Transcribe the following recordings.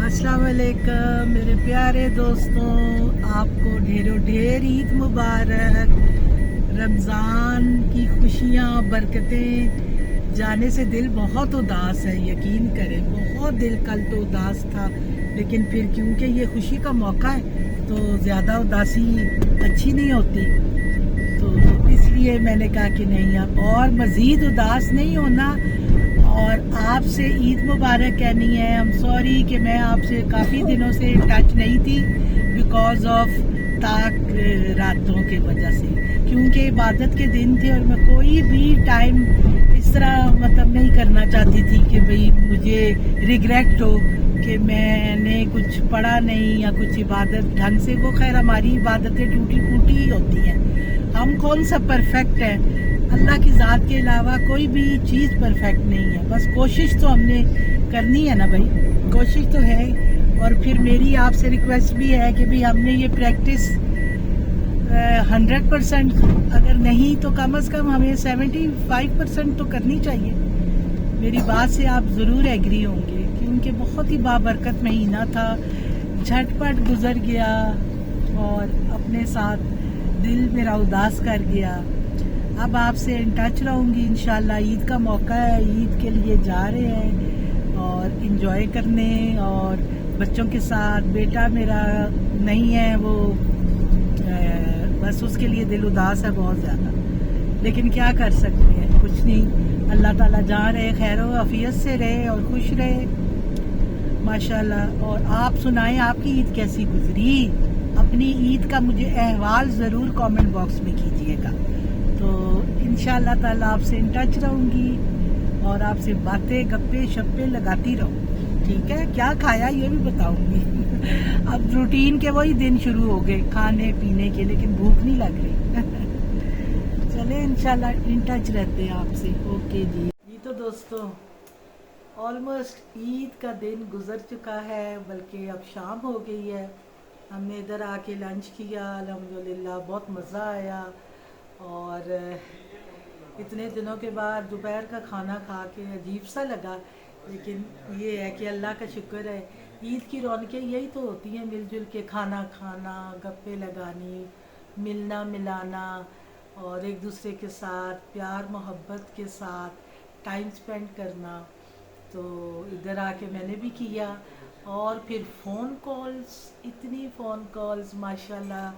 अस्सलाम वालेकुम मेरे प्यारे दोस्तों, आपको ढेरों ढेर ईद मुबारक। रमज़ान की खुशियाँ बरकतें जाने से दिल बहुत उदास है, यकीन करें बहुत दिल कल तो उदास था, लेकिन फिर क्योंकि ये खुशी का मौका है तो ज़्यादा उदासी अच्छी नहीं होती, तो इसलिए मैंने कहा कि नहीं अब और मज़ीद उदास नहीं होना और आपसे ईद मुबारक कहनी है। आई एम सॉरी कि मैं आपसे काफ़ी दिनों से टच नहीं थी बिकॉज ऑफ ताक रातों की वजह से, क्योंकि इबादत के दिन थे और मैं कोई भी टाइम इस तरह मतलब नहीं करना चाहती थी कि भाई मुझे रिग्रेट हो कि मैंने कुछ पढ़ा नहीं या कुछ इबादत ढंग से। वो खैर हमारी इबादतें टूटी फूटी ही होती हैं, हम कौन सा परफेक्ट है, अल्लाह की ज़ात के अलावा कोई भी चीज़ परफेक्ट नहीं है। बस कोशिश तो हमने करनी है ना भाई, कोशिश तो है। और फिर मेरी आपसे रिक्वेस्ट भी है कि भाई हमने ये प्रैक्टिस 100% अगर नहीं तो कम से कम हमें 75% तो करनी चाहिए। मेरी बात से आप ज़रूर एग्री होंगे, क्योंकि बहुत ही बाबरकत महीना था, झटपट गुजर गया और अपने साथ दिल मेरा उदास कर गया। अब आपसे इन टच रहूँगी इंशाल्लाह। ईद का मौका है, ईद के लिए जा रहे हैं और इंजॉय करने, और बच्चों के साथ। बेटा मेरा नहीं है, वो बस उसके लिए दिल उदास है बहुत ज़्यादा, लेकिन क्या कर सकते हैं, कुछ नहीं। अल्लाह ताला जहाँ रहे खैर व आफियत से रहे और खुश रहे माशाल्लाह। और आप सुनाएं आपकी ईद कैसी गुजरी, अपनी ईद का मुझे अहवाल ज़रूर कमेंट बॉक्स में कीजिएगा। तो इंशाल्लाह ताला आपसे इन टच रहूँगी और आपसे बातें गप्पे शप्पे लगाती रहूँगी, ठीक है। क्या खाया ये भी बताऊँगी। अब रूटीन के वही दिन शुरू हो गए खाने पीने के, लेकिन भूख नहीं लग रही। चले इंशाल्लाह इन टच रहते हैं आपसे। ओके जी तो दोस्तों ऑलमोस्ट ईद का दिन गुजर चुका है, बल्कि अब शाम हो गई है। हमने इधर आके लंच किया, अल्हम्दुलिल्लाह बहुत मज़ा आया। और इतने दिनों के बाद दोपहर का खाना खा के अजीब सा लगा, लेकिन ये है कि अल्लाह का शुक्र है। ईद की रौनकें यही तो होती हैं, मिलजुल के खाना खाना, गप्पे लगानी, मिलना मिलाना और एक दूसरे के साथ प्यार मोहब्बत के साथ टाइम स्पेंड करना। तो इधर आके मैंने भी किया, और फिर फ़ोन कॉल्स, इतनी फ़ोन कॉल्स माशाल्लाह।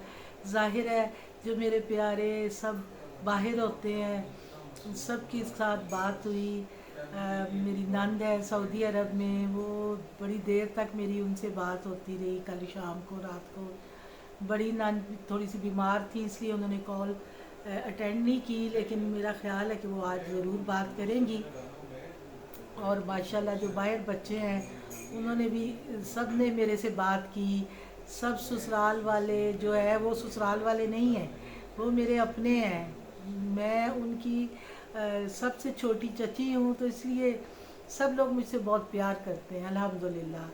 ज़ाहिर है जो मेरे प्यारे सब बाहर होते हैं, सब के साथ बात हुई। मेरी नंद है सऊदी अरब में, वो बड़ी देर तक मेरी उनसे बात होती रही। कल शाम को रात को बड़ी नंद थोड़ी सी बीमार थी, इसलिए उन्होंने कॉल अटेंड नहीं की, लेकिन मेरा ख्याल है कि वो आज ज़रूर बात करेंगी। और माशाल्लाह जो बाहर बच्चे हैं उन्होंने भी, सब ने मेरे से बात की। सब ससुराल वाले जो है वो ससुराल वाले नहीं हैं, वो मेरे अपने हैं। मैं उनकी सबसे छोटी चची हूँ, तो इसलिए सब लोग मुझसे बहुत प्यार करते हैं अल्हम्दुलिल्लाह।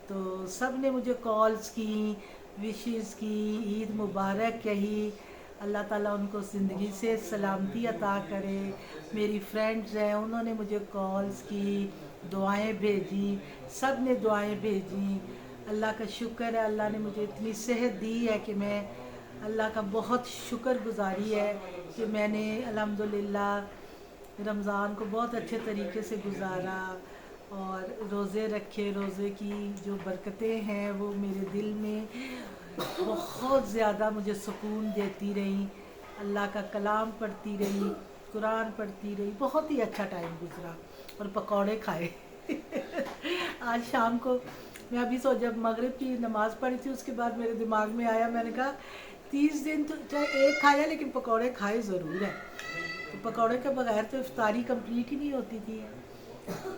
तो सब ने मुझे कॉल्स की, विशेस की, ईद मुबारक कही। अल्लाह ताला उनको ज़िंदगी से सलामती अता करे। मेरी फ्रेंड्स हैं, उन्होंने मुझे कॉल्स की, दुआएं भेजी, सब ने दुआएं भेजी। अल्लाह का शुक्र है, अल्लाह ने मुझे इतनी सेहत दी है कि मैं अल्लाह का बहुत शुक्रगुजारी है कि मैंने अल्हम्दुलिल्लाह रमज़ान को बहुत अच्छे तरीके से गुजारा और रोज़े रखे। रोज़े की जो बरकतें हैं वो मेरे दिल में बहुत ज़्यादा मुझे सुकून देती रही। अल्लाह का कलाम पढ़ती रही, कुरान पढ़ती रही, बहुत ही अच्छा टाइम गुजरा। और पकौड़े खाए। आज शाम को मैं अभी जब मगरिब की नमाज़ पढ़ी थी, उसके बाद मेरे दिमाग में आया, मैंने कहा 30 दिन तो चाहे एक खाया लेकिन पकौड़े खाए ज़रूर है। तो पकौड़े के बगैर तो इफ्तारी कंप्लीट ही नहीं होती थी।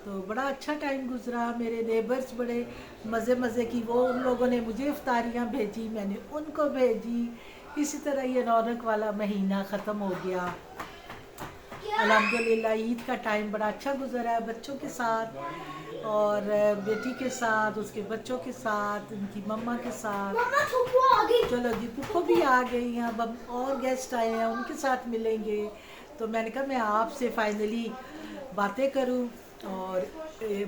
तो बड़ा अच्छा टाइम गुजरा। मेरे नेबर्स बड़े मज़े की, वो उन लोगों ने मुझे इफ्तारियाँ भेजी, मैंने उनको भेजी। इसी तरह ये रौनक वाला महीना ख़त्म हो गया। अल्हम्दुलिल्लाह ईद का टाइम बड़ा अच्छा गुजरा है बच्चों के साथ, और बेटी के साथ, उसके बच्चों के साथ, उनकी मम्मा के साथ। चलो जी पुप्पो भी आ गई हैं, अब और गेस्ट आए हैं, उनके साथ मिलेंगे। तो मैंने कहा मैं आपसे फाइनली बातें करूं और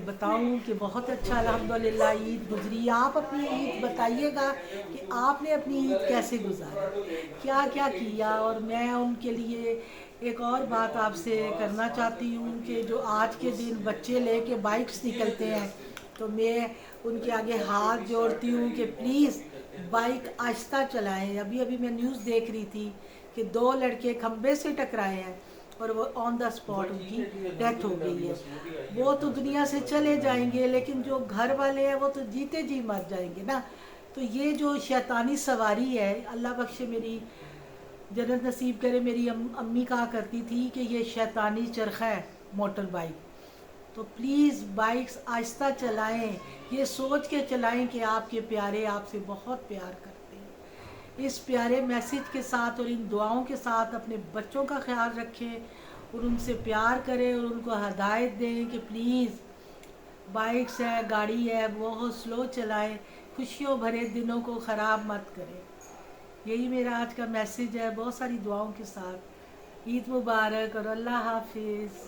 بتاؤں کہ بہت اچھا الحمدللہ عید گزری. آپ اپنی عید بتائیے گا کہ آپ نے اپنی عید کیسے گزاری, کیا کیا کیا. اور میں ان کے لیے ایک اور بات آپ سے کرنا چاہتی ہوں کہ جو آج کے دن بچے لے کے بائکس نکلتے ہیں, تو میں ان کے آگے ہاتھ جوڑتی ہوں کہ پلیز بائک آہستہ چلائیں. ابھی میں نیوز دیکھ رہی تھی کہ 2 لڑکے کھمبے سے ٹکرائے ہیں اور وہ آن دا اسپاٹ ان کی ڈیتھ ہو گئی ہے. وہ تو دنیا سے چلے جائیں گے, لیکن جو گھر والے ہیں وہ تو جیتے جی مر جائیں گے نا. تو یہ جو شیطانی سواری ہے, اللہ بخشے میری جنت نصیب کرے, میری امی کہا کرتی تھی کہ یہ شیطانی چرخہ ہے موٹر بائک. تو پلیز بائکس آہستہ چلائیں, یہ سوچ کے چلائیں کہ آپ کے پیارے آپ سے بہت پیار کرتے ہیں. اس پیارے میسیج کے ساتھ اور ان دعاؤں کے ساتھ اپنے بچوں کا خیال رکھیں اور ان سے پیار کریں اور ان کو ہدایت دیں کہ پلیز بائکس ہے, گاڑی ہے, بہت سلو چلائیں, خوشیوں بھرے دنوں کو خراب مت کریں. یہی میرا آج کا میسیج ہے, بہت ساری دعاؤں کے ساتھ. عید مبارک اور اللہ حافظ.